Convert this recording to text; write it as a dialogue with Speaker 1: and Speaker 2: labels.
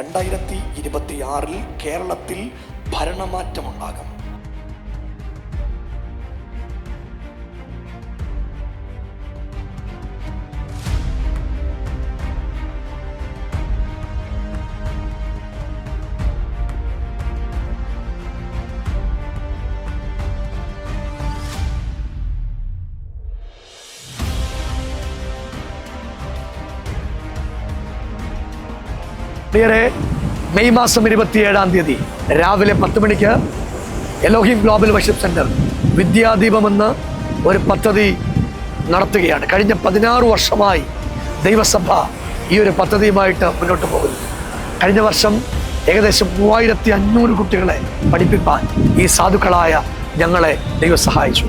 Speaker 1: 2026 കേരളത്തിൽ ഭരണമാറ്റമുണ്ടാകും. മെയ് മാസം 27-ാം തീയതി രാവിലെ 10 മണിക്ക് എലോഹിം ഗ്ലോബൽ വർഷിപ്പ് സെന്റർ വിദ്യാദീപമെന്ന ഒരു പദ്ധതി നടത്തുകയാണ്. കഴിഞ്ഞ 16 വർഷമായി ദൈവസഭ ഈ ഒരു പദ്ധതിയുമായിട്ട് മുന്നോട്ട് പോകുന്നു. കഴിഞ്ഞ വർഷം ഏകദേശം 3500 കുട്ടികളെ പഠിപ്പിക്കാൻ ഈ സാധുക്കളായ ഞങ്ങളെ ദൈവം സഹായിച്ചു.